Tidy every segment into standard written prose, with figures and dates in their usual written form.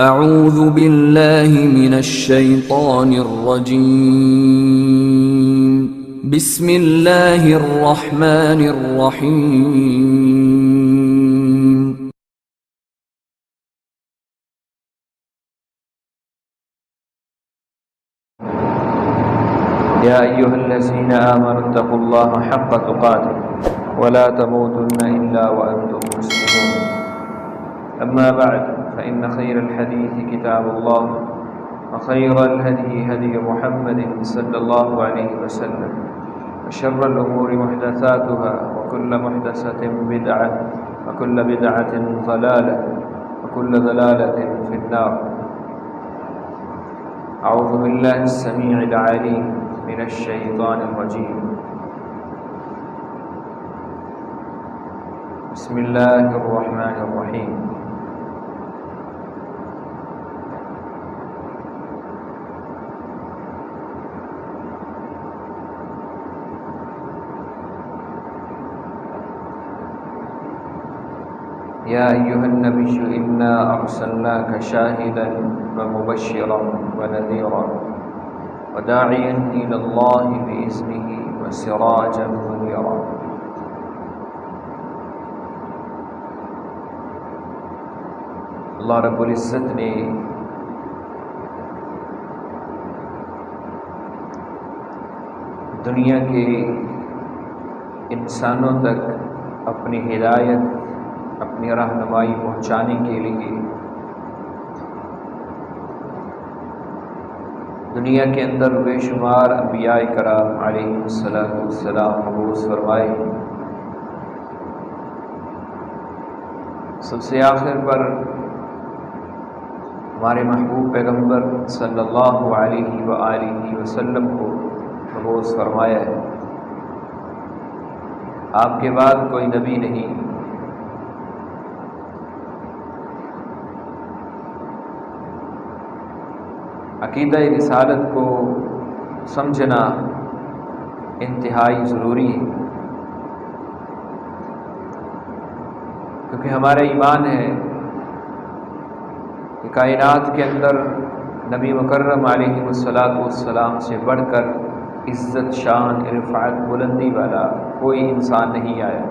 اعوذ باللہ من الشیطان الرجیم بسم اللہ الرحمن الرحیم يا أيها الذين آمنوا اتقوا الله حق تقاته ولا تموتن إلا وأنتم مسلمون أما بعد فإن خير الحديث كتاب الله وخير الهدي هدي محمد صلى الله عليه وسلم وشر الأمور محدثاتها وكل محدثة بدعة وكل بدعة ضلالة وكل ضلالة في النار. أعوذ بالله السميع العليم من الشيطان الرجيم. بسم الله الرحمن الرحيم. يا أيها النبي إنا أرسلناك شاهدا ومبشرا ونذيرا وداعيا إلى الله بإذنه وسراجا منيرا. اللہ رب العزت نے دنیا کے انسانوں تک اپنی ہدایت، اپنی رہنمائی پہنچانے کے لیے دنیا کے اندر بے شمار انبیاء کرام علیہ السلام مبعوث فرمائے. سب سے آخر پر ہمارے محبوب پیغمبر صلی اللہ علیہ وآلہ وسلم کو مبعوث فرمایا ہے. آپ کے بعد کوئی نبی نہیں. عقیدہ رسالت کو سمجھنا انتہائی ضروری ہے، کیونکہ ہمارا ایمان ہے کہ کائنات کے اندر نبی مکرم علیہ السلام سے بڑھ کر عزت، شان، رفعت، بلندی والا کوئی انسان نہیں آیا.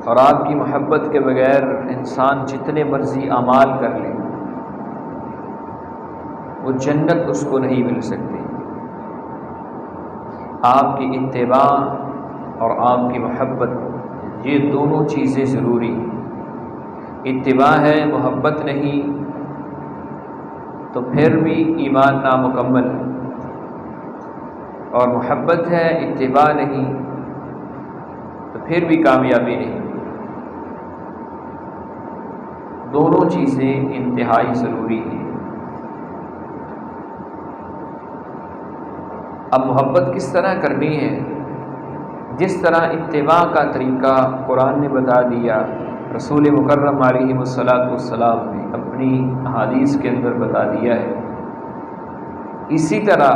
اور آپ کی محبت کے بغیر انسان جتنے مرضی اعمال کر لے وہ جنت اس کو نہیں مل سکتی. آپ کی اتباع اور آپ کی محبت، یہ دونوں چیزیں ضروری ہیں. اتباع ہے، محبت نہیں تو پھر بھی ایمان نامکمل ہے، اور محبت ہے، اتباع نہیں تو پھر بھی کامیابی نہیں. دونوں چیزیں انتہائی ضروری ہیں. اب محبت کس طرح کرنی ہے؟ جس طرح اتباع کا طریقہ قرآن نے بتا دیا، رسول مکرم علیہ السلام نے اپنی احادیث کے اندر بتا دیا ہے، اسی طرح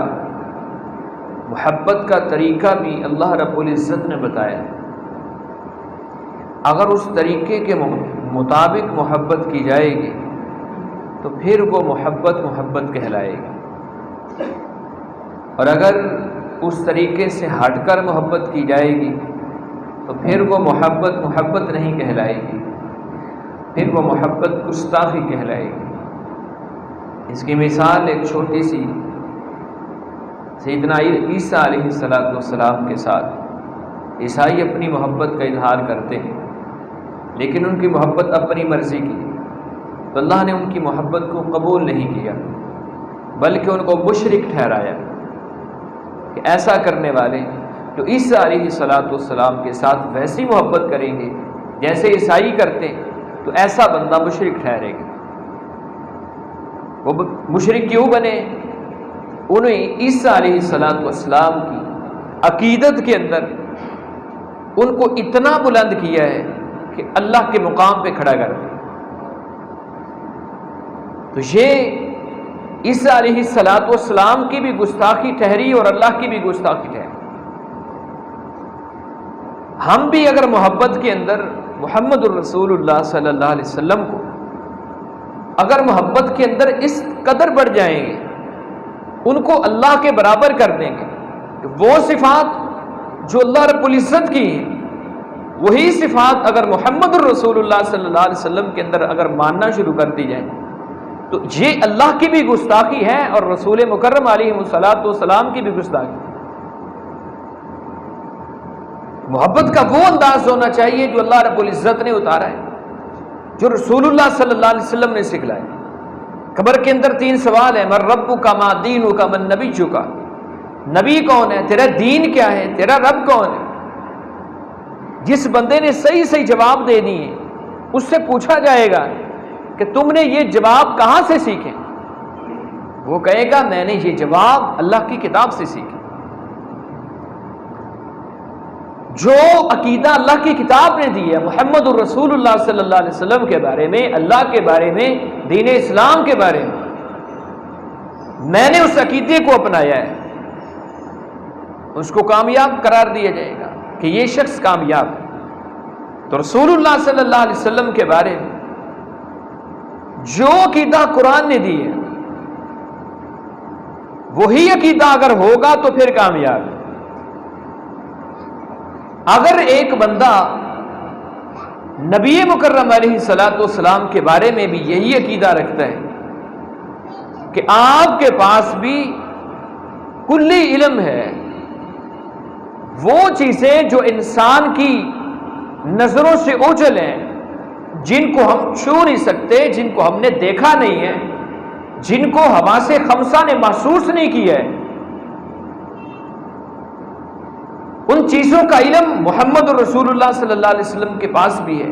محبت کا طریقہ بھی اللہ رب العزت نے بتایا ہے. اگر اس طریقے کے مطابق محبت کی جائے گی تو پھر وہ محبت کہلائے گی، اور اگر اس طریقے سے ہٹ کر محبت کی جائے گی تو پھر وہ محبت نہیں کہلائے گی، پھر وہ محبت گستاخی کہلائے گی. اس کی مثال ایک چھوٹی سی سیدنا عیسیٰ علیہ السلام کے ساتھ. عیسائی اپنی محبت کا اظہار کرتے ہیں لیکن ان کی محبت اپنی مرضی کی، تو اللہ نے ان کی محبت کو قبول نہیں کیا بلکہ ان کو مشرک ٹھہرایا کہ ایسا کرنے والے تو عیسیٰ علیہ السلام کے ساتھ ویسی محبت کریں گے جیسے عیسائی کرتے ہیں تو ایسا بندہ مشرک ٹھہرے گا. وہ مشرک کیوں بنے؟ انہیں عیسیٰ علیہ السلام کی عقیدت کے اندر ان کو اتنا بلند کیا ہے کہ اللہ کے مقام پہ کھڑا کر دیا. تو یہ عیسیٰ علیہ السلام کی بھی گستاخی ٹھہری اور اللہ کی بھی گستاخی ٹھہری. ہم بھی اگر محبت کے اندر محمد الرسول اللہ صلی اللہ علیہ وسلم کو اگر محبت کے اندر اس قدر بڑھ جائیں گے، ان کو اللہ کے برابر کر دیں گے کہ وہ صفات جو اللہ رب العزت کی ہیں وہی صفات اگر محمد الرسول اللہ صلی اللہ علیہ وسلم کے اندر اگر ماننا شروع کر دی جائیں تو یہ اللہ کی بھی گستاخی ہے اور رسول مکرم علیہ الصلوۃ والسلام کی بھی گستاخی ہے۔ محبت کا وہ انداز ہونا چاہیے جو اللہ رب العزت نے اتارا ہے، جو رسول اللہ صلی اللہ علیہ وسلم نے سکھلایا۔ قبر کے اندر 3 سوال ہیں، من ربک ما دینک من نبیک، نبی کون ہے، تیرا دین کیا ہے، تیرا رب کون ہے۔ جس بندے نے صحیح صحیح جواب دے دیے اس سے پوچھا جائے گا کہ تم نے یہ جواب کہاں سے سیکھے، وہ کہے گا میں نے یہ جواب اللہ کی کتاب سے سیکھے۔ جو عقیدہ اللہ کی کتاب نے دی ہے محمد الرسول اللہ صلی اللہ علیہ وسلم کے بارے میں، اللہ کے بارے میں، دین اسلام کے بارے میں نے اس عقیدے کو اپنایا ہے، اس کو کامیاب قرار دیا جائے گا کہ یہ شخص کامیاب ہے۔ تو رسول اللہ صلی اللہ علیہ وسلم کے بارے میں جو عقیدہ قرآن نے دی ہے وہی عقیدہ اگر ہوگا تو پھر کامیاب ہے۔ اگر ایک بندہ نبی مکرم علیہ الصلوۃ والسلام کے بارے میں بھی یہی عقیدہ رکھتا ہے کہ آپ کے پاس بھی کلی علم ہے، وہ چیزیں جو انسان کی نظروں سے اوجھل ہیں، جن کو ہم چھو نہیں سکتے، جن کو ہم نے دیکھا نہیں ہے، جن کو حواس خمسہ نے محسوس نہیں کیا ہے، ان چیزوں کا علم محمد الرسول اللہ صلی اللہ علیہ وسلم کے پاس بھی ہے،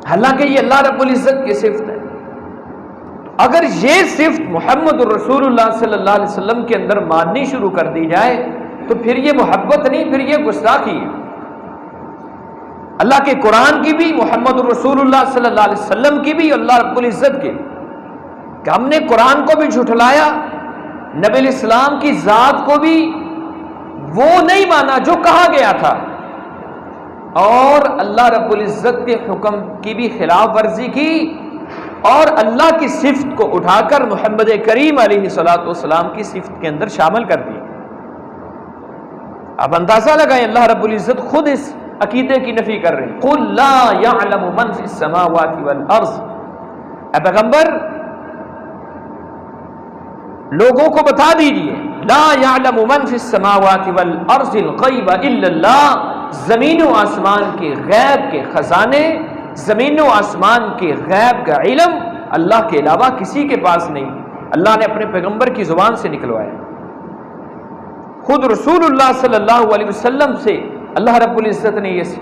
حالانکہ یہ اللہ رب العزت کی صفت ہے۔ اگر یہ صفت محمد الرسول اللہ صلی اللہ علیہ وسلم کے اندر ماننی شروع کر دی جائے تو پھر یہ محبت نہیں، پھر یہ گستاخی ہے۔ اللہ کے قرآن کی بھی، محمد الرسول اللہ صلی اللہ علیہ وسلم کی بھی، اللہ رب العزت کی کہ ہم نے قرآن کو بھی جھٹلایا، نبی الاسلام کی ذات کو بھی وہ نہیں مانا جو کہا گیا تھا، اور اللہ رب العزت کے حکم کی بھی خلاف ورزی کی، اور اللہ کی صفت کو اٹھا کر محمد کریم علیہ الصلوۃ والسلام کی صفت کے اندر شامل کر دی۔ اب اندازہ لگائیں اللہ رب العزت خود اس عقیدے کی نفی کر رہے ہیں، قل لا يعلم من في السماوات والارض، اے پیغمبر لوگوں کو بتا دیجئے، لا يعلم من في السماوات والارض الغیب الا اللہ، زمین و آسمان کے غیب کے خزانے، زمین و آسمان کے غیب کا علم اللہ کے علاوہ کسی کے پاس نہیں، اللہ نے اپنے پیغمبر کی زبان سے نکلوایا۔ خود رسول اللہ صلی اللہ علیہ وسلم سے اللہ رب العزت نے یہ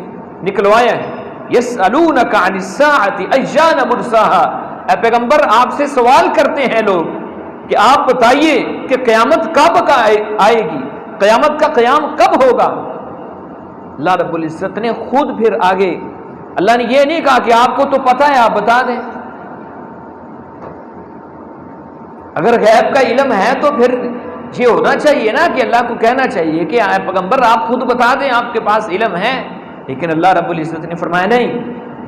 نکلوایا ہے، یسألونک عن الساعۃ ایان مرساها، اے پیغمبر آپ سے سوال کرتے ہیں لوگ کہ آپ بتائیے کہ قیامت کب آئے گی، قیامت کا قیام کب ہوگا۔ اللہ رب العزت نے خود پھر آگے، اللہ نے یہ نہیں کہا کہ آپ کو تو پتہ ہے آپ بتا دیں، اگر غیب کا علم ہے تو پھر یہ ہونا چاہیے نا کہ اللہ کو کہنا چاہیے کہ اے پیغمبر آپ خود بتا دیں، آپ کے پاس علم ہے، لیکن اللہ رب العزت نے فرمایا نہیں،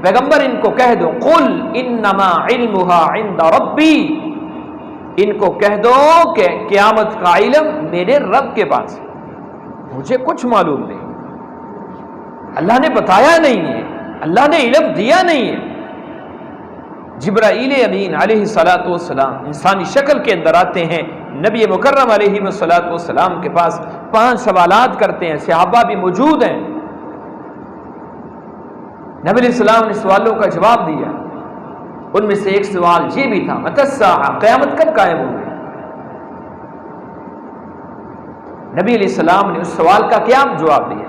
پیغمبر ان کو کہہ دو، قل انما علمها عند ربی، ان کو کہہ دو کہ قیامت کا علم میرے رب کے پاس ہے، مجھے کچھ معلوم نہیں، اللہ نے بتایا نہیں ہے، اللہ نے علم دیا نہیں ہے۔ جبرائیل امین علیہ الصلوۃ والسلام انسانی شکل کے اندر آتے ہیں نبی مکرم علیہ الصلوۃ والسلام کے پاس، 5 سوالات کرتے ہیں، صحابہ بھی موجود ہیں، نبی علیہ السلام نے سوالوں کا جواب دیا، ان میں سے ایک سوال یہ بھی تھا، متی الساعہ، قیامت کب قائم ہوگی؟ نبی علیہ السلام نے اس سوال کا کیا جواب دیا؟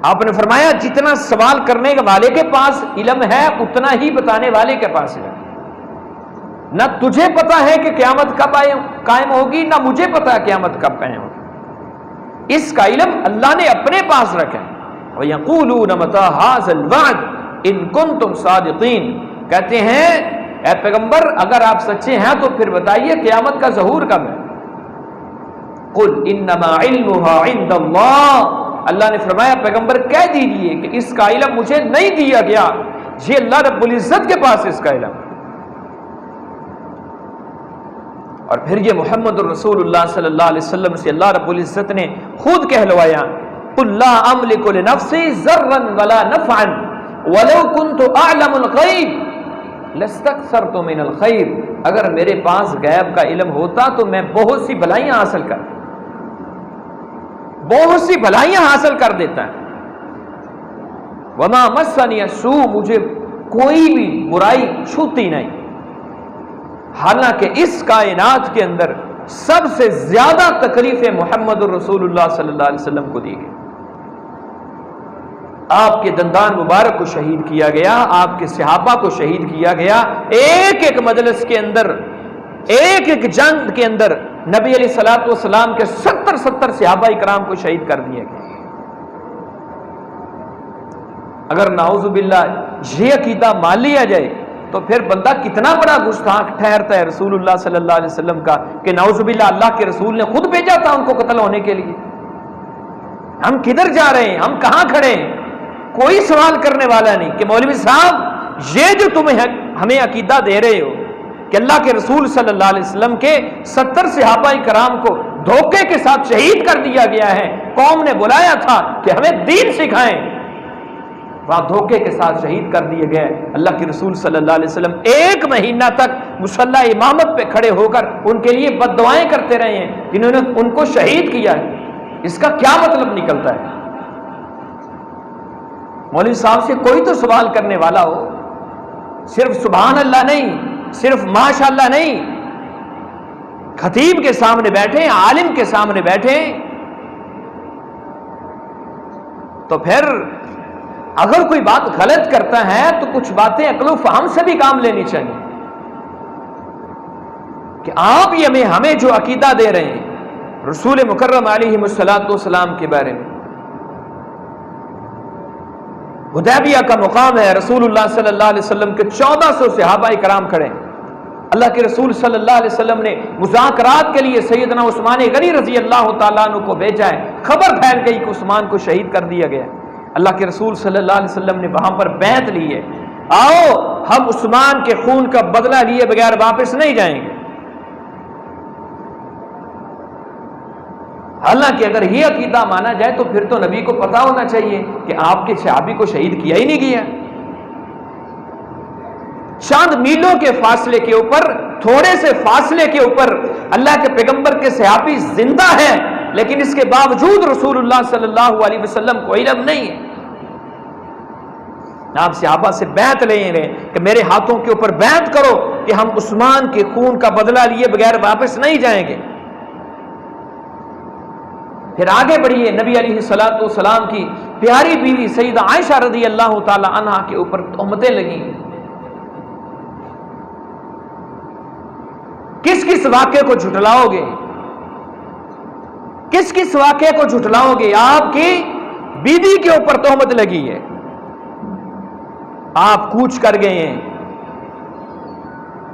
آپ نے فرمایا جتنا سوال کرنے والے کے پاس علم ہے اتنا ہی بتانے والے کے پاس علم ہے، نہ تجھے پتا ہے کہ قیامت کب قائم ہوگی، نہ مجھے پتا ہے قیامت کب قائم ہوگی، اس کا علم اللہ نے اپنے پاس رکھا ہے۔ وَيَقُولُونَ مَتَىٰ هَٰذَا الْوَعْدُ إِن كُنتُمْ صَادِقِينَ، کہتے ہیں اے پیغمبر اگر آپ سچے ہیں تو پھر بتائیے قیامت کا ظہور کب ہے۔ قُلْ إِنَّمَا عِلْمُهَا عِندَ اللَّهِ، اللہ نے فرمایا پیغمبر کہہ دیجئے کہ اس کا علم مجھے نہیں دیا گیا، یہ اللہ رب العزت کے پاس اس کا علم۔ اور پھر یہ محمد الرسول اللہ صلی اللہ علیہ وسلم سے اللہ رب العزت نے خود کہلوایا قُلْ لَا أَمْلِكُ لِنَفْسِي ضَرًّا وَلَا نَفْعًا وَلَوْ كُنْتُ أَعْلَمُ الْغَيْبَ لَاسْتَكْثَرْتُ مِنَ الْخَيْرِ، اگر میرے پاس غیب کا علم ہوتا تو میں بہت سی بھلائیاں حاصل کر دیتا ہے۔ وَمَا مَسَّنِيَ السُّوءُ، مجھے کوئی بھی برائی چھوتی نہیں، حالانکہ اس کائنات کے اندر سب سے زیادہ تکلیفیں محمد الرسول اللہ صلی اللہ علیہ وسلم کو دی گئی۔ آپ کے دندان مبارک کو شہید کیا گیا، آپ کے صحابہ کو شہید کیا گیا، ایک ایک مجلس کے اندر، ایک ایک جنگ کے اندر نبی علیہ الصلوۃ والسلام کے 70 صحابہ کرام کو شہید کر دیا گیا۔ اگر نعوذ باللہ یہ عقیدہ مان لیا جائے تو پھر بندہ کتنا بڑا گستاخ ٹھہرتا ہے رسول اللہ صلی اللہ علیہ وسلم کا کہ نعوذ باللہ اللہ کے رسول نے خود بھیجا تھا ان کو قتل ہونے کے لیے۔ ہم کدھر جا رہے ہیں، ہم کہاں کھڑے ہیں؟ کوئی سوال کرنے والا نہیں کہ مولوی صاحب یہ جو تمہیں ہمیں عقیدہ دے رہے ہو کہ اللہ کے رسول صلی اللہ علیہ وسلم کے 70 صحابہ کرام کو دھوکے کے ساتھ شہید کر دیا گیا ہے، قوم نے بلایا تھا کہ ہمیں دین سکھائیں، وہاں دھوکے کے ساتھ شہید کر دیے گئے۔ اللہ کے رسول صلی اللہ علیہ وسلم 1 مہینہ تک مصلی امامت پہ کھڑے ہو کر ان کے لیے بد دعائیں کرتے رہے ہیں جنہوں نے ان کو شہید کیا ہے۔ اس کا کیا مطلب نکلتا ہے؟ مولوی صاحب سے کوئی تو سوال کرنے والا ہو، صرف سبحان اللہ نہیں، صرف ماشاء اللہ نہیں، خطیب کے سامنے بیٹھے، عالم کے سامنے بیٹھے، تو پھر اگر کوئی بات غلط کرتا ہے تو کچھ باتیں عقل و فہم سے بھی کام لینی چاہیے کہ آپ یہ ہمیں جو عقیدہ دے رہے ہیں رسول مکرم علیہ الصلوۃ والسلام کے بارے میں، حدیبیہ کا مقام ہے، رسول اللہ صلی اللہ علیہ وسلم کے 1400 صحابہ کرام کھڑے ہیں، اللہ کے رسول صلی اللہ علیہ وسلم نے مذاکرات کے لیے سیدنا عثمان غنی رضی اللہ تعالیٰ عنہ کو بھیجا ہے، خبر پھیل گئی کہ عثمان کو شہید کر دیا گیا۔ اللہ کے رسول صلی اللہ علیہ وسلم نے وہاں پر بیعت لی ہے، آؤ ہم عثمان کے خون کا بدلہ لیے بغیر واپس نہیں جائیں گے۔ حالانکہ اگر یہ عقیدہ مانا جائے تو پھر تو نبی کو پتا ہونا چاہیے کہ آپ کے صحابی کو شہید کیا ہی نہیں گیا۔ چند میلوں کے فاصلے کے اوپر، تھوڑے سے فاصلے کے اوپر اللہ کے پیغمبر کے صحابی زندہ ہیں، لیکن اس کے باوجود رسول اللہ صلی اللہ علیہ وسلم کو علم نہیں ہے۔ آپ صحابہ سے بیعت لے رہے کہ میرے ہاتھوں کے اوپر بیعت کرو کہ ہم عثمان کے خون کا بدلہ لیے بغیر واپس نہیں جائیں گے۔ پھر آگے بڑھیے، نبی علیہ الصلوۃ والسلام کی پیاری بیوی سیدہ عائشہ رضی اللہ تعالی عنہا کے اوپر تہمتیں لگیں۔ کس کس واقعے کو جھٹلاؤ گے؟ کس کس واقعے کو جھٹلاؤ گے؟ آپ کی بیوی کے اوپر تہمت لگی ہے، آپ کوچ کر گئے ہیں،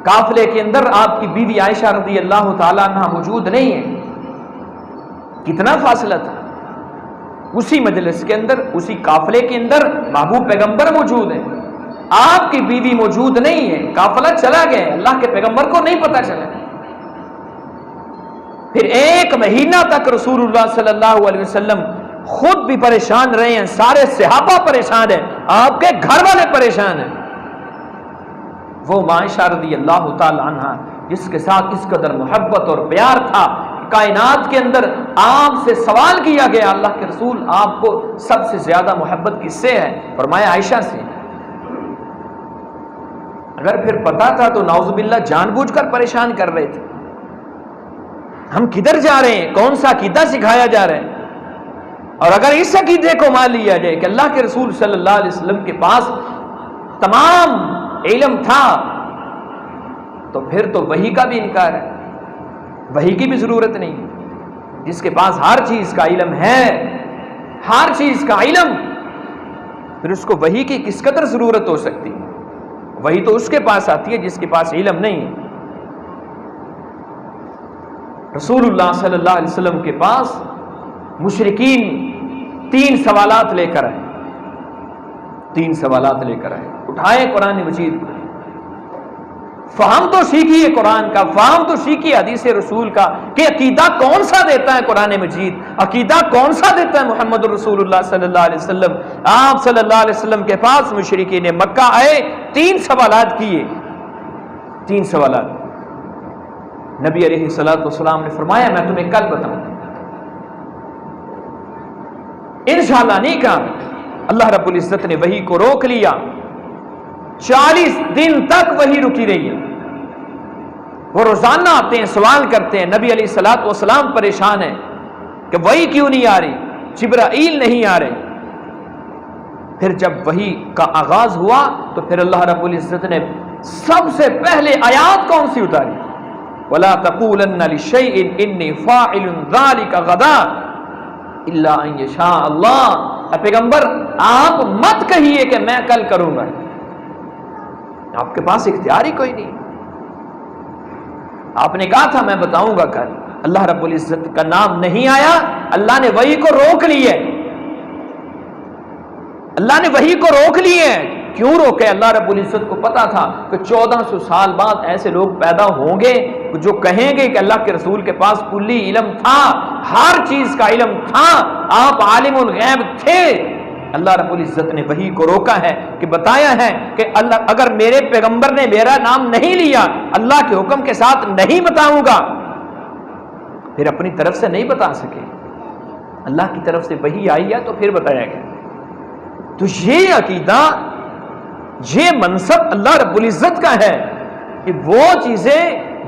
قافلے کے اندر آپ کی بیوی عائشہ رضی اللہ تعالی عنہا موجود نہیں ہے۔ کتنا فاصلہ تھا، اسی مجلس کے اندر، اسی قافلے کے اندر محبوب پیغمبر موجود ہیں، آپ کی بیوی موجود نہیں ہے، قافلہ چلا گیا، اللہ کے پیغمبر کو نہیں پتا چلا۔ پھر 1 مہینہ تک رسول اللہ صلی اللہ علیہ وسلم خود بھی پریشان رہے ہیں، سارے صحابہ پریشان ہیں، آپ کے گھر والے پریشان ہیں۔ وہ عائشہ رضی اللہ تعالی عنہا جس کے ساتھ اس قدر محبت اور پیار تھا، کائنات کے اندر آپ سے سوال کیا گیا، اللہ کے رسول آپ کو سب سے زیادہ محبت کس سے ہے؟ فرمایا عائشہ سے۔ اگر پھر پتا تھا تو نعوذ باللہ جان بوجھ کر پریشان کر رہے تھے۔ ہم کدھر جا رہے ہیں؟ کون سا عقیدہ سکھایا جا رہا ہے؟ اور اگر اس عقیدے کو مان لیا جائے کہ اللہ کے رسول صلی اللہ علیہ وسلم کے پاس تمام علم تھا تو پھر تو وحی کا بھی انکار ہے، وحی کی بھی ضرورت نہیں۔ جس کے پاس ہر چیز کا علم ہے، ہر چیز کا علم، پھر اس کو وحی کی کس قدر ضرورت ہو سکتی ہے؟ وحی تو اس کے پاس آتی ہے جس کے پاس علم نہیں ہے۔ رسول اللہ صلی اللہ علیہ وسلم کے پاس مشرکین 3 سوالات لے کر آئے، 3 سوالات لے کر آئے، اٹھائے قرآن مجید کو، فہم تو سیکھیے قرآن کا، فہم تو سیکھیے حدیث رسول کا کہ عقیدہ کون سا دیتا ہے قرآن مجید، عقیدہ کون سا دیتا ہے محمد رسول اللہ صلی اللہ علیہ وسلم۔ آپ صلی اللہ علیہ وسلم کے پاس مشرکین مکہ آئے، 3 سوالات کیے، 3 سوالات۔ نبی علیہ السلام نے فرمایا میں تمہیں کل بتاؤں، انشاءاللہ نہیں کہا۔ اللہ رب العزت نے وحی کو روک لیا، 40 دن تک وحی رکی رہی ہے۔ وہ روزانہ آتے ہیں، سوال کرتے ہیں، نبی علیہ السلام پریشان ہیں کہ وحی کیوں نہیں آ رہی، جبرائیل نہیں آ رہے۔ پھر جب وحی کا آغاز ہوا تو پھر اللہ رب العزت نے سب سے پہلے آیات کون سی اتاری؟ وَلَا تَقُولَنَّ لِشَيْءٍ إِنِّي فَاعِلٌ ذَلِكَ غَدًا إِلَّا أَن يَشَاءَ اللَّهُ۔ اے پیغمبر آپ مت کہیے کہ میں کل کروں گا، آپ کے پاس اختیار ہی کوئی نہیں۔ آپ نے کہا تھا میں بتاؤں گا کل، اللہ رب العزت کا نام نہیں آیا، اللہ نے وحی کو روک لیے، اللہ نے وحی کو روک لیے۔ کیوں روکے؟ اللہ رب العزت کو پتا تھا کہ 1400 سال بعد ایسے لوگ پیدا ہوں گے جو کہیں گے کہ اللہ کے رسول کے پاس کلی علم تھا، ہر چیز کا علم تھا، آپ عالم الغیب تھے۔ اللہ رب العزت نے وحی کو روکا ہے کہ بتایا ہے کہ اللہ اگر میرے پیغمبر نے میرا نام نہیں لیا، اللہ کے حکم کے ساتھ نہیں بتاؤں گا، پھر اپنی طرف سے نہیں بتا سکے، اللہ کی طرف سے وحی آئی ہے تو پھر بتایا گیا۔ تو یہ عقیدہ، یہ منصب اللہ رب العزت کا ہے کہ وہ چیزیں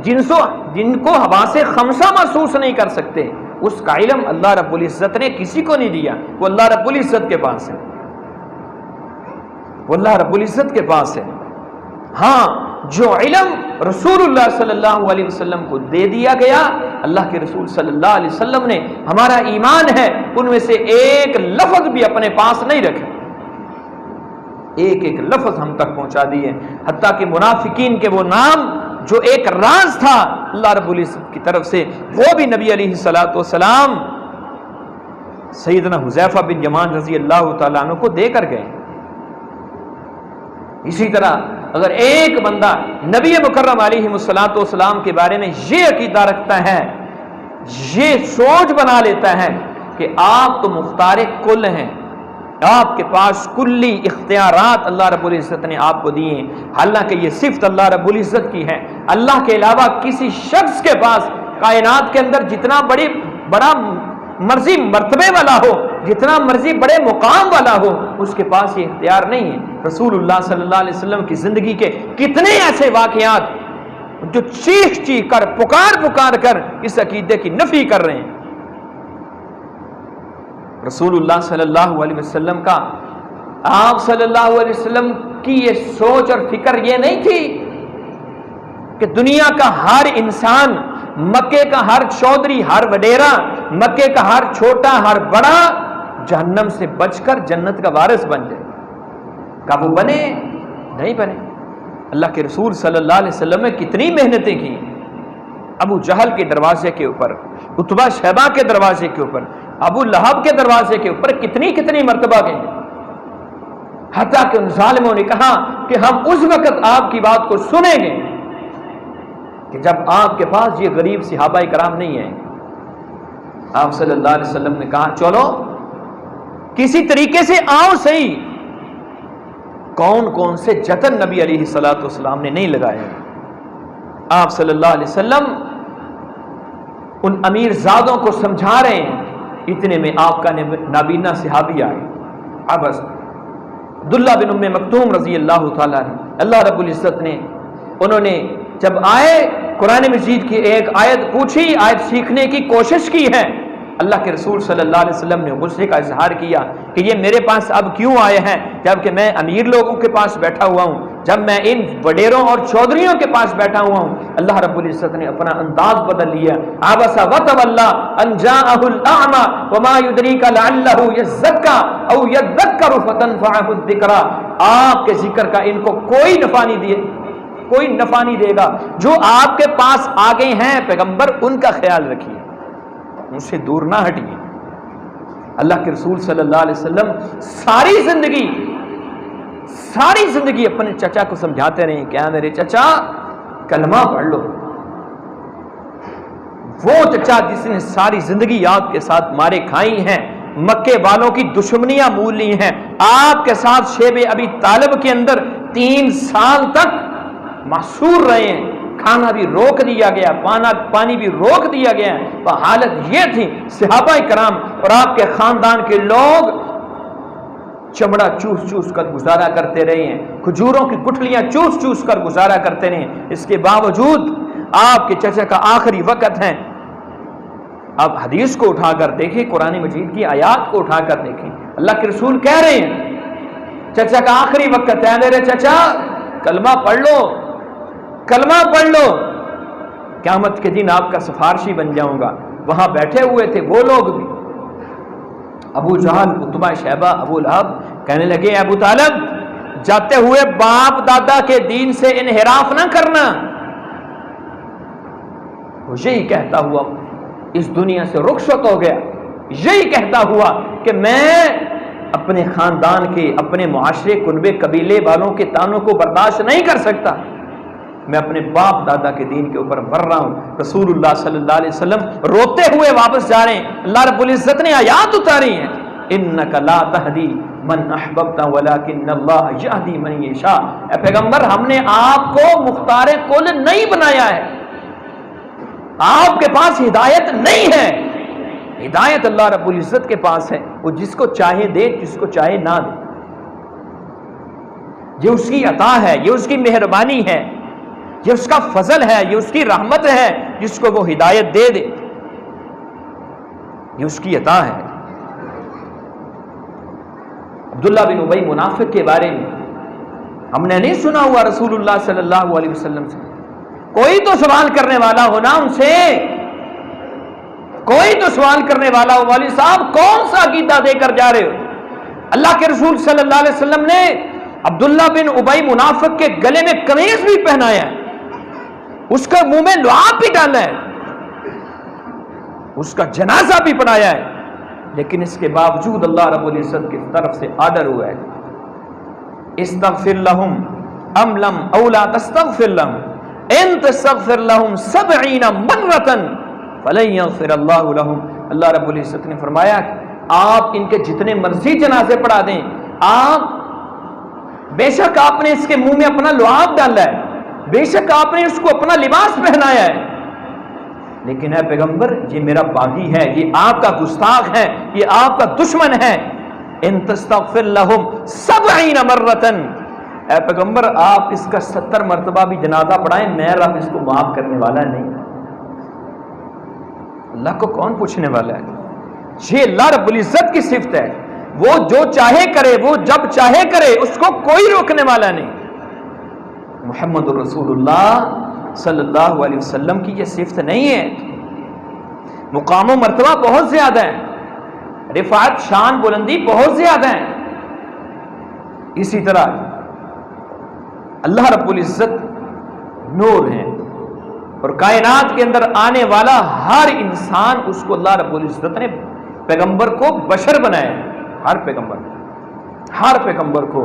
جن کو حواس خمسہ محسوس نہیں کر سکتے، اس کا علم اللہ رب العزت نے کسی کو نہیں دیا، وہ اللہ رب العزت کے پاس ہے، وہ اللہ رب العزت کے پاس ہے۔ ہاں جو علم رسول اللہ صلی اللہ علیہ وسلم کو دے دیا گیا، اللہ کے رسول صلی اللہ علیہ وسلم نے ہمارا ایمان ہے ان میں سے ایک لفظ بھی اپنے پاس نہیں رکھے، ایک ایک لفظ ہم تک پہنچا دیے، حتیٰ کہ منافقین کے وہ نام جو ایک راز تھا اللہ رب العزت کی طرف سے، وہ بھی نبی علیہ السلام سیدنا حذیفہ بن یمان رضی اللہ تعالیٰ عنہ کو دے کر گئے۔ اسی طرح اگر ایک بندہ نبی مکرم علیہ السلام کے بارے میں یہ عقیدہ رکھتا ہے، یہ سوچ بنا لیتا ہے کہ آپ تو مختار کل ہیں، آپ کے پاس کلی اختیارات اللہ رب العزت نے آپ کو دیے، حالانکہ یہ صفت اللہ رب العزت کی ہے۔ اللہ کے علاوہ کسی شخص کے پاس کائنات کے اندر جتنا بڑا مرضی مرتبے والا ہو، جتنا مرضی بڑے مقام والا ہو، اس کے پاس یہ اختیار نہیں ہے۔ رسول اللہ صلی اللہ علیہ وسلم کی زندگی کے کتنے ایسے واقعات جو چیخ کر پکار کر اس عقیدے کی نفی کر رہے ہیں۔ رسول اللہ صلی اللہ علیہ وسلم کا، آپ صلی اللہ علیہ وسلم کی یہ سوچ اور فکر یہ نہیں تھی کہ دنیا کا ہر انسان، مکے کا ہر چودھری، ہر وڈیرا، مکے کا ہر چھوٹا ہر بڑا جہنم سے بچ کر جنت کا وارث بن جائے، کیا وہ بنے؟ نہیں بنے۔ اللہ کے رسول صلی اللہ علیہ وسلم نے کتنی محنتیں کی، ابو جہل کے دروازے کے اوپر، عتبہ شیبہ کے دروازے کے اوپر، ابو لہب کے دروازے کے اوپر کتنی مرتبہ گئے، حتیٰ کہ ان ظالموں نے کہا کہ ہم اس وقت آپ کی بات کو سنیں گے کہ جب آپ کے پاس یہ غریب صحابہ کرام نہیں ہیں۔ آپ صلی اللہ علیہ وسلم نے کہا چلو کسی طریقے سے آؤ صحیح۔ کون سے جتن نبی علیہ السلام نے نہیں لگائے۔ آپ صلی اللہ علیہ وسلم ان امیر زادوں کو سمجھا رہے ہیں، اتنے میں آپ کا نابینا صحابی آئے، عبس عبداللہ بن ام مکتوم رضی اللہ تعالیٰ عنہ۔ اللہ رب العزت نے انہوں نے جب آئے قرآن مجید کی ایک آیت پوچھی، آیت سیکھنے کی کوشش کی ہے، اللہ کے رسول صلی اللہ علیہ وسلم نے غصے کا اظہار کیا کہ یہ میرے پاس اب کیوں آئے ہیں جبکہ میں امیر لوگوں کے پاس بیٹھا ہوا ہوں، جب میں ان وڈیروں اور چودھریوں کے پاس بیٹھا ہوا ہوں۔ اللہ رب العزت نے اپنا انداز بدل لیا، عبس وتولى ان جاءه الاعمى وما يدريك لعله يزكى او يذكر فتنفعه الذكرى۔ آپ کے ذکر کا ان کو کوئی نفع نہیں دے گا۔ جو آپ کے پاس آگے ہیں پیغمبر، ان کا خیال رکھیے، ان سے دور نہ ہٹیے۔ اللہ کے رسول صلی اللہ علیہ وسلم ساری زندگی اپنے چچا کو سمجھاتے رہے کہ میرے چچا کلمہ پڑھ لو. وہ چچا جس نے ساری زندگی آپ کے ساتھ مارے کھائی ہیں، مکے والوں کی دشمنیاں مول لی ہیں، آپ کے ساتھ شیب ابی طالب کے اندر 3 سال تک محصور رہے ہیں، کھانا بھی روک دیا گیا، پانی بھی روک دیا گیا. تو حالت یہ تھی صحابہ کرام اور آپ کے خاندان کے لوگ چمڑا چوس چوس کر گزارا کرتے رہے ہیں، کھجوروں کی گٹھلیاں چوس چوس کر گزارا کرتے رہے ہیں. اس کے باوجود آپ کے چچا کا آخری وقت ہے. اب حدیث کو اٹھا کر دیکھیں، قرآن مجید کی آیات کو اٹھا کر دیکھیں. اللہ کے رسول کہہ رہے ہیں چچا کا آخری وقت ہے، میرے چچا کلمہ پڑھ لو، کلمہ پڑھ لو، قیامت کے دن آپ کا سفارشی بن جاؤں گا. وہاں بیٹھے ہوئے تھے وہ لوگ بھی، ابو جہل، عتبہ، شیبہ، ابو لہب، کہنے لگے ابو طالب جاتے ہوئے باپ دادا کے دین سے انحراف نہ کرنا. وہ یہی کہتا ہوا اس دنیا سے رخصت ہو گیا، یہی کہتا ہوا کہ میں اپنے خاندان کے، اپنے معاشرے، کنبے، قبیلے والوں کے طعنوں کو برداشت نہیں کر سکتا، میں اپنے باپ دادا کے دین کے اوپر بڑھ رہا ہوں. رسول اللہ صلی اللہ علیہ وسلم روتے ہوئے واپس جا رہے ہیں. اللہ رب العزت نے آیات اتاری ہیں، انک لا تہدی من احببت ولکن اللہ یہدی من یشاء. اے پیغمبر ہم نے آپ کو مختار کل نہیں بنایا ہے، آپ کے پاس ہدایت نہیں ہے، ہدایت اللہ رب العزت کے پاس ہے. وہ جس کو چاہے دے، جس کو چاہے نہ دے. یہ اس کی عطا ہے، یہ اس کی مہربانی ہے، یہ اس کا فضل ہے، یہ اس کی رحمت ہے. جس کو وہ ہدایت دے دے یہ اس کی عطا ہے. عبداللہ بن ابی منافق کے بارے میں ہم نے نہیں سنا ہوا رسول اللہ صلی اللہ علیہ وسلم سے؟ کوئی تو سوال کرنے والا ہو نا ان سے، کوئی تو سوال کرنے والا ہو. والد صاحب کون سا عقیدہ دے کر جا رہے ہو؟ اللہ کے رسول صلی اللہ علیہ وسلم نے عبداللہ بن ابی منافق کے گلے میں قمیض بھی پہنایا ہے، اس کا منہ میں لعاب بھی ڈالا ہے، اس کا جنازہ بھی پڑھایا ہے. لیکن اس کے باوجود اللہ رب العزت کی طرف سے آرڈر ہوا ہے استغفر لهم ام لم او لا تستغفر لهم ان تستغفر لهم 70 مرة فلن يغفر الله لهم. اللہ رب العزت نے فرمایا آپ ان کے جتنے مرضی جنازے پڑھا دیں، آپ بے شک آپ نے اس کے منہ میں اپنا لعاب ڈالا ہے، بے شک آپ نے اس کو اپنا لباس پہنایا ہے، لیکن اے پیغمبر یہ میرا باغی ہے، یہ آپ کا گستاخ ہے، یہ آپ کا دشمن ہے. ان تستغفر لهم 70 مرة، اے پیغمبر آپ اس کا 70 مرتبہ بھی جنازہ پڑھائیں، میں رب اس کو معاف کرنے والا نہیں. اللہ کو کون پوچھنے والا ہے؟ یہ اللہ رب العزت کی صفت ہے، وہ جو چاہے کرے، وہ جب چاہے کرے، اس کو کوئی روکنے والا نہیں. محمد الرسول اللہ صلی اللہ علیہ وسلم کی یہ صفت نہیں ہے. مقام و مرتبہ بہت زیادہ ہے، رفعت، شان، بلندی بہت زیادہ ہے. اسی طرح اللہ رب العزت نور ہے، اور کائنات کے اندر آنے والا ہر انسان اس کو اللہ رب العزت نے پیغمبر کو بشر بنایا ہے. ہر پیغمبر کو.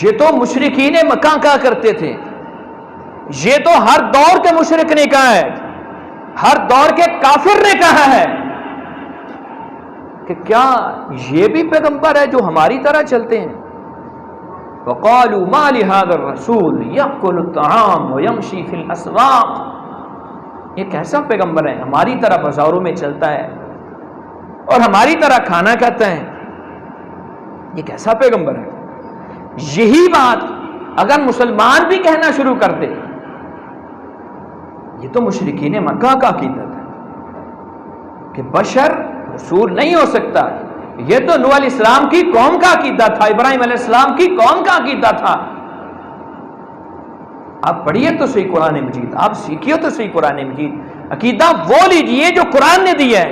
یہ تو مشرکین مکہ کہا کرتے تھے، یہ تو ہر دور کے مشرک نے کہا ہے، ہر دور کے کافر نے کہا ہے کہ کیا یہ بھی پیغمبر ہے جو ہماری طرح چلتے ہیں؟ وَقَالُوا مَا لِهَذَا الرَّسُولِ يَأْكُلُ الطَّعَامَ وَيَمْشِي فِي الْأَسْوَاقِ. یہ کیسا پیغمبر ہے؟ ہماری طرح بازاروں میں چلتا ہے اور ہماری طرح کھانا کھاتا ہے. یہ کیسا پیغمبر ہے؟ یہی بات اگر مسلمان بھی کہنا شروع کر دے، یہ تو مشرکین مکہ کا عقیدہ تھا کہ بشر رسول نہیں ہو سکتا. یہ تو نوح علیہ السلام کی قوم کا عقیدہ تھا، ابراہیم علیہ السلام کی قوم کا عقیدہ تھا. آپ پڑھیے تو صحیح قرآن مجید، آپ سیکھیے تو صحیح قرآن مجید. عقیدہ وہ لیجئے جو قرآن نے دیا ہے،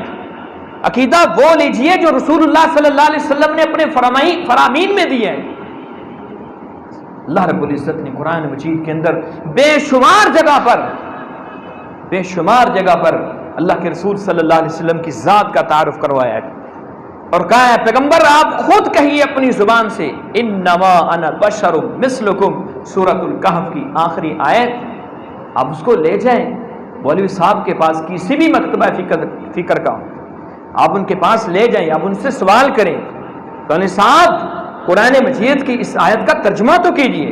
عقیدہ وہ لیجئے جو رسول اللہ صلی اللہ علیہ وسلم نے اپنے فرامین میں دیا ہے. اللہ رب العزت نے قرآن مجید کے اندر بے شمار جگہ پر اللہ کے رسول صلی اللہ علیہ وسلم کی ذات کا تعارف کروایا ہے. اور کہا ہے پیغمبر آپ خود کہیے اپنی زبان سے انما انا بشر مثلکم، سورۃ الکہف کی آخری آیت. آپ اس کو لے جائیں مولوی صاحب کے پاس، کسی بھی مکتبہ فکر کا، آپ ان کے پاس لے جائیں، آپ ان سے سوال کریں، مولوی صاحب قرآن مجید کی اس آیت کا ترجمہ تو کیجئے،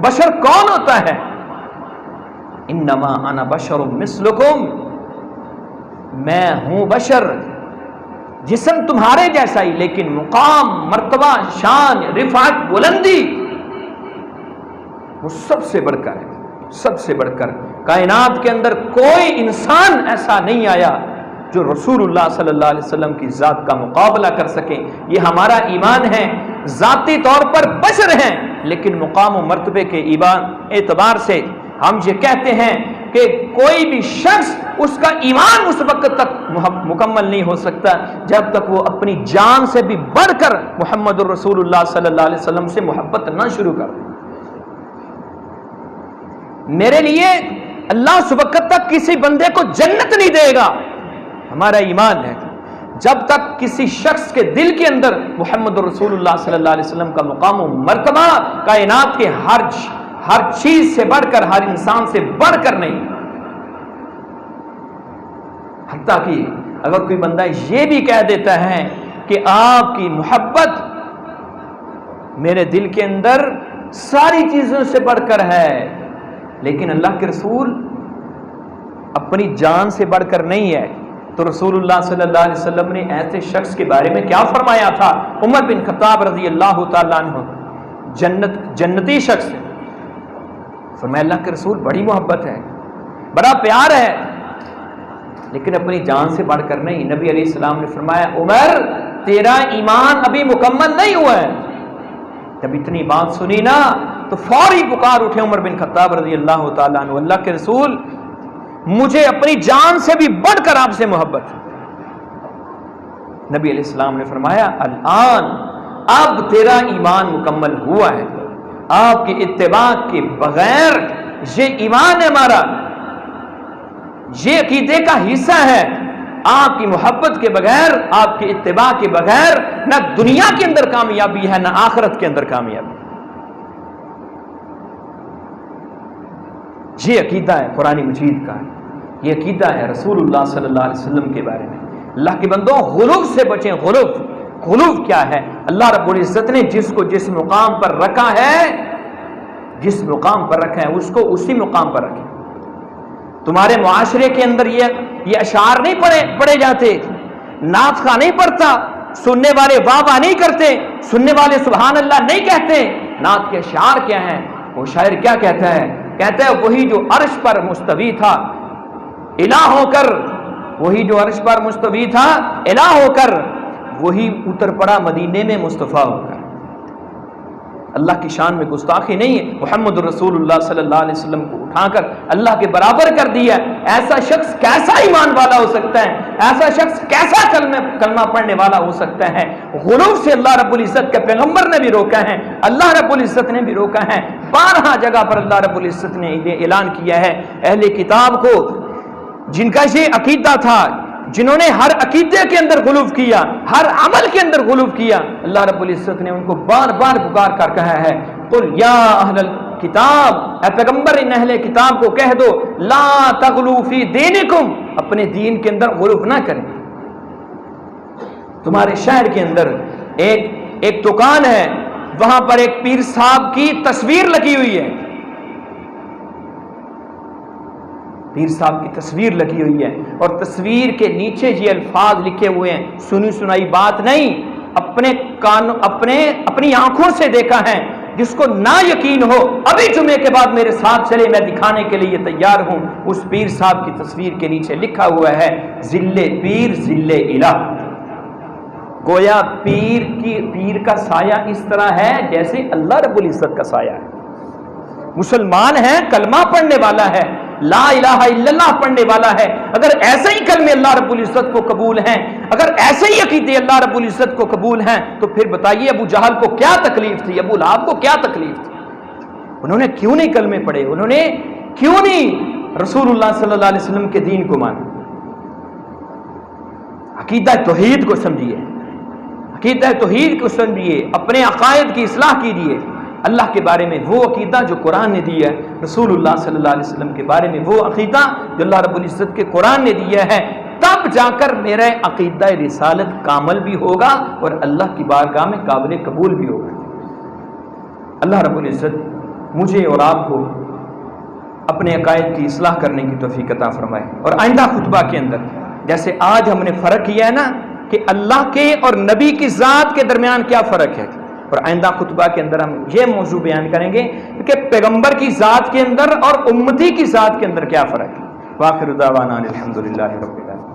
بشر کون ہوتا ہے؟ انما انا بشر مثلکم، میں ہوں بشر، جسم تمہارے جیسا ہی، لیکن مقام، مرتبہ، شان، رفعت، بلندی وہ سب سے بڑھ کر ہے، سب سے بڑھ کر. کائنات کے اندر کوئی انسان ایسا نہیں آیا جو رسول اللہ صلی اللہ علیہ وسلم کی ذات کا مقابلہ کر سکے. یہ ہمارا ایمان ہے. ذاتی طور پر بشر ہیں، لیکن مقام و مرتبے کے اعتبار سے ہم یہ کہتے ہیں کہ کوئی بھی شخص اس کا ایمان اس وقت تک مکمل نہیں ہو سکتا جب تک وہ اپنی جان سے بھی بڑھ کر محمد الرسول اللہ صلی اللہ علیہ وسلم سے محبت نہ شروع کر. میرے لیے اللہ اس وقت تک کسی بندے کو جنت نہیں دے گا، ہمارا ایمان ہے، جب تک کسی شخص کے دل کے اندر محمد رسول اللہ صلی اللہ علیہ وسلم کا مقام و مرتبہ کائنات کے ہر چیز سے بڑھ کر، ہر انسان سے بڑھ کر نہیں. حتیٰ کہ اگر کوئی بندہ یہ بھی کہہ دیتا ہے کہ آپ کی محبت میرے دل کے اندر ساری چیزوں سے بڑھ کر ہے، لیکن اللہ کے رسول اپنی جان سے بڑھ کر نہیں ہے، تو رسول اللہ صلی اللہ علیہ وسلم نے ایسے شخص کے بارے میں کیا فرمایا تھا؟ عمر بن خطاب رضی اللہ تعالیٰ عنہ جنتی شخص ہے، فرمایا اللہ کے رسول بڑی محبت ہے، بڑا پیار ہے، لیکن اپنی جان سے بڑھ کر نہیں. نبی علیہ السلام نے فرمایا عمر تیرا ایمان ابھی مکمل نہیں ہوا ہے. جب اتنی بات سنی نا تو فوری پکار اٹھے عمر بن خطاب رضی اللہ تعالیٰ عنہ، اللہ کے رسول مجھے اپنی جان سے بھی بڑھ کر آپ سے محبت ہے. نبی علیہ السلام نے فرمایا الآن اب تیرا ایمان مکمل ہوا ہے، آپ کے اتباع کے بغیر یہ ایمان ہے ہمارا، یہ عقیدے کا حصہ ہے. آپ کی محبت کے بغیر، آپ کے اتباع کے بغیر نہ دنیا کے اندر کامیابی ہے، نہ آخرت کے اندر کامیابی. یہ عقیدہ ہے قرآن مجید کا، یہ عقیدہ ہے رسول اللہ صلی اللہ علیہ وسلم کے بارے میں. اللہ کے بندوں غلو سے بچیں. غلو کیا ہے؟ اللہ رب العزت نے جس کو جس مقام پر رکھا ہے، جس مقام پر رکھا ہے اس کو اسی مقام پر رکھیں. تمہارے معاشرے کے اندر یہ اشعار نہیں پڑھے جاتے، نعت خواہ نہیں پڑھتا، سننے والے واہ واہ نہیں کرتے، سننے والے سبحان اللہ نہیں کہتے. نعت کے اشعار کیا ہیں؟ وہ شاعر کیا کہتا ہے؟ کہتا ہے وہی جو عرش پر مستوی تھا الہ ہو کر، وہی جو عرش پر مستوی تھا الہ ہو کر، وہی اتر پڑا مدینے میں مصطفیٰ ہو کر. اللہ کی شان میں گستاخی نہیں ہے. محمد رسول اللہ صلی اللہ علیہ وسلم کو اٹھا کر اللہ کے برابر کر دیا. ایسا شخص کیسا ایمان والا ہو سکتا ہے؟ ایسا شخص کیسا کلمہ پڑھنے والا ہو سکتا ہے؟ غلو سے اللہ رب العزت کے پیغمبر نے بھی روکا ہے، اللہ رب العزت نے بھی روکا ہے. 12 جگہ پر اللہ رب العزت نے یہ اعلان کیا ہے اہل کتاب کو، جن کا یہ عقیدہ تھا، جنہوں نے ہر عقیدے کے اندر غلو کیا، ہر عمل کے اندر غلو کیا، اللہ رب العزت نے ان کو بار بار پکار کر کہا ہے قل یا اہل الکتاب، اے پیغمبر ان اہل کتاب کو کہہ دو لا تغلو فی دینکم، اپنے دین کے اندر غلو نہ کریں. تمہارے شہر کے اندر ایک دکان ہے، وہاں پر ایک پیر صاحب کی تصویر لگی ہوئی ہے، پیر صاحب کی تصویر لگی ہوئی ہے، اور تصویر کے نیچے یہ الفاظ لکھے ہوئے ہیں، سنی سنائی بات نہیں، اپنی آنکھوں سے دیکھا ہے. جس کو نہ یقین ہو ابھی جمعے کے بعد میرے ساتھ چلے، میں دکھانے کے لیے تیار ہوں. اس پیر صاحب کی تصویر کے نیچے لکھا ہوا ہے ذل پیر ذل الہ. گویا پیر کا سایہ اس طرح ہے جیسے اللہ رب العزت کا سایہ ہے. مسلمان ہے، کلمہ پڑھنے والا ہے، لا الہ الا اللہ پڑھنے والا ہے. اگر ایسے ہی کلمے اللہ رب العزت کو قبول ہیں، اگر ایسے ہی عقیدے اللہ رب العزت کو قبول ہیں، تو پھر بتائیے ابو جہل کو کیا تکلیف تھی، ابو لہب کو کیا تکلیف تھی؟ انہوں نے کیوں نہیں کلمے پڑھے؟ انہوں نے کیوں نہیں رسول اللہ صلی اللہ علیہ وسلم کے دین کو مانا؟ عقیدہ توحید کو سمجھیے، عقیدہ توحید کو سمجھیے، اپنے عقائد کی اصلاح کیجیے، اللہ کے بارے میں وہ عقیدہ جو قرآن نے دیا ہے، رسول اللہ صلی اللہ علیہ وسلم کے بارے میں وہ عقیدہ جو اللہ رب العزت کے قرآن نے دیا ہے، تب جا کر میرا عقیدہ رسالت کامل بھی ہوگا اور اللہ کی بارگاہ میں قابل قبول بھی ہوگا۔ اللہ رب العزت مجھے اور آپ کو اپنے عقائد کی اصلاح کرنے کی توفیق عطا فرمائے۔ اور آئندہ خطبہ کے اندر جیسے آج ہم نے فرق کیا ہے نا کہ اللہ کے اور نبی کی ذات کے درمیان کیا فرق ہے، اور آئندہ خطبہ کے اندر ہم یہ موضوع بیان کریں گے کہ پیغمبر کی ذات کے اندر اور امتی کی ذات کے اندر کیا فرق ہے۔ وآخر دعوانا الحمدللہ رب العالمین۔